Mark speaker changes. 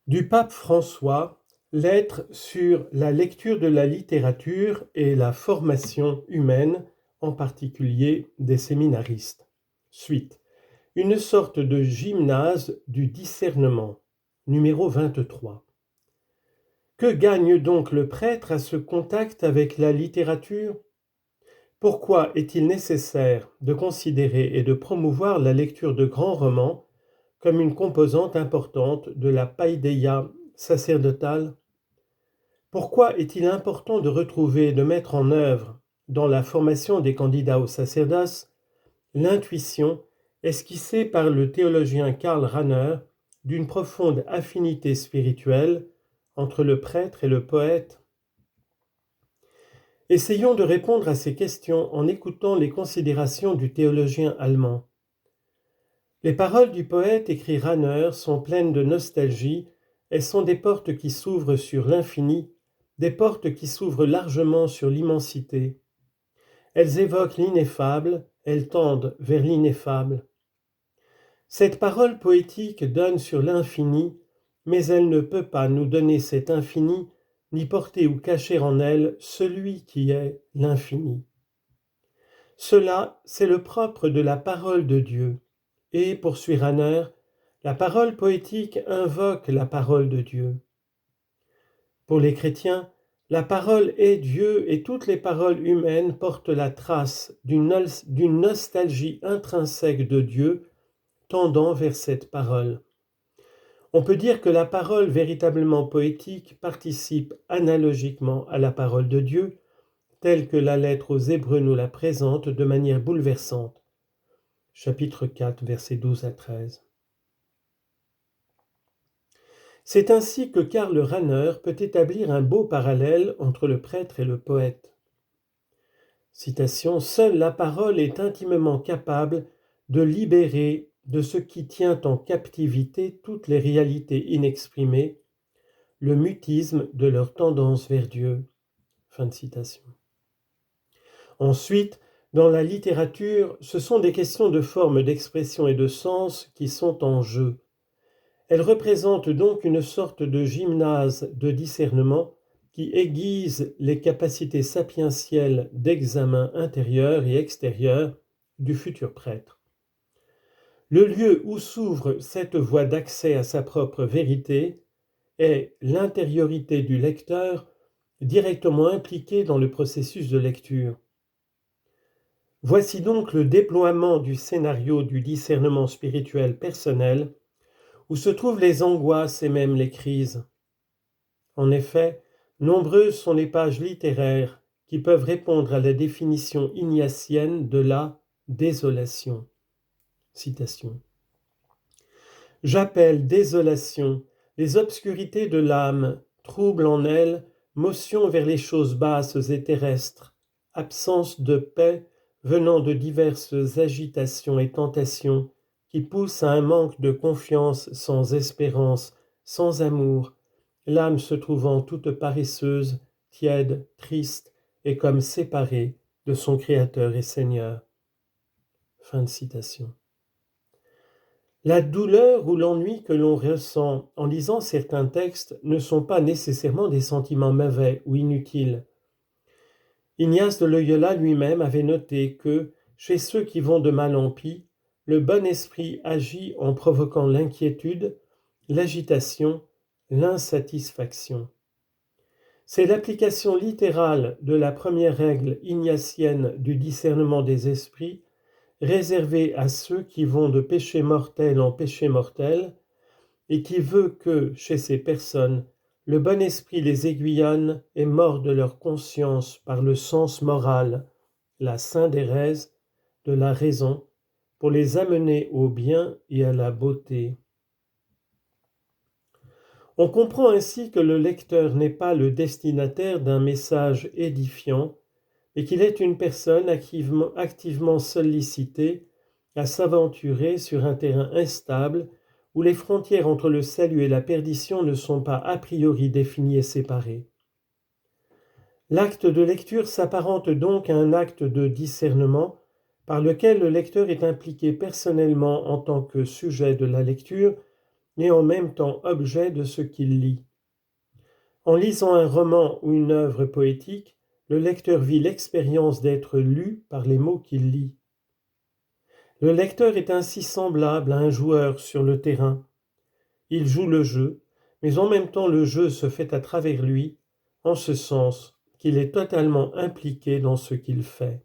Speaker 1: Du pape François, lettre sur la lecture de la littérature et la formation humaine, en particulier des séminaristes. Suite. Une sorte de gymnase du discernement. Numéro 23. Que gagne donc le prêtre à ce contact avec la littérature ? Pourquoi est-il nécessaire de considérer et de promouvoir la lecture de grands romans comme une composante importante de la paideia sacerdotale ? Pourquoi est-il important de retrouver et de mettre en œuvre, dans la formation des candidats au sacerdoce, l'intuition esquissée par le théologien Karl Rahner d'une profonde affinité spirituelle entre le prêtre et le poète ? Essayons de répondre à ces questions en écoutant les considérations du théologien allemand. Les paroles du poète, écrit Rahner, sont pleines de nostalgie et sont des portes qui s'ouvrent sur l'infini, des portes qui s'ouvrent largement sur l'immensité. Elles évoquent l'ineffable, elles tendent vers l'ineffable. Cette parole poétique donne sur l'infini, mais elle ne peut pas nous donner cet infini, ni porter ou cacher en elle celui qui est l'infini. Cela, c'est le propre de la parole de Dieu. Et, poursuit Rahner, la parole poétique invoque la parole de Dieu. Pour les chrétiens, la parole est Dieu et toutes les paroles humaines portent la trace d'une nostalgie intrinsèque de Dieu tendant vers cette parole. On peut dire que la parole véritablement poétique participe analogiquement à la parole de Dieu, telle que la lettre aux Hébreux nous la présente de manière bouleversante. Chapitre 4, versets 12 à 13. C'est ainsi que Karl Rahner peut établir un beau parallèle entre le prêtre et le poète. Citation, « Seule la parole est intimement capable de libérer de ce qui tient en captivité toutes les réalités inexprimées, le mutisme de leur tendance vers Dieu. » Fin de citation. Ensuite, dans la littérature, ce sont des questions de forme, d'expression et de sens qui sont en jeu. Elle représente donc une sorte de gymnase de discernement qui aiguise les capacités sapientielles d'examen intérieur et extérieur du futur prêtre. Le lieu où s'ouvre cette voie d'accès à sa propre vérité est l'intériorité du lecteur directement impliqué dans le processus de lecture. Voici donc le déploiement du scénario du discernement spirituel personnel où se trouvent les angoisses et même les crises. En effet, nombreuses sont les pages littéraires qui peuvent répondre à la définition ignatienne de la désolation. Citation. « J'appelle désolation les obscurités de l'âme, trouble en elle, motion vers les choses basses et terrestres, absence de paix venant de diverses agitations et tentations qui poussent à un manque de confiance sans espérance, sans amour, l'âme se trouvant toute paresseuse, tiède, triste et comme séparée de son Créateur et Seigneur. » Fin de citation. La douleur ou l'ennui que l'on ressent en lisant certains textes ne sont pas nécessairement des sentiments mauvais ou inutiles. Ignace de Loyola lui-même avait noté que, chez ceux qui vont de mal en pis, le bon esprit agit en provoquant l'inquiétude, l'agitation, l'insatisfaction. C'est l'application littérale de la première règle ignatienne du discernement des esprits, réservée à ceux qui vont de péché mortel en péché mortel, et qui veut que, chez ces personnes, le bon esprit les aiguillonne et morde leur conscience par le sens moral, la syndérèse de la raison, pour les amener au bien et à la beauté. On comprend ainsi que le lecteur n'est pas le destinataire d'un message édifiant, et qu'il est une personne activement sollicitée à s'aventurer sur un terrain instable où les frontières entre le salut et la perdition ne sont pas a priori définies et séparées. L'acte de lecture s'apparente donc à un acte de discernement par lequel le lecteur est impliqué personnellement en tant que sujet de la lecture et en même temps objet de ce qu'il lit. En lisant un roman ou une œuvre poétique, le lecteur vit l'expérience d'être lu par les mots qu'il lit. Le lecteur est ainsi semblable à un joueur sur le terrain. Il joue le jeu, mais en même temps le jeu se fait à travers lui, en ce sens qu'il est totalement impliqué dans ce qu'il fait.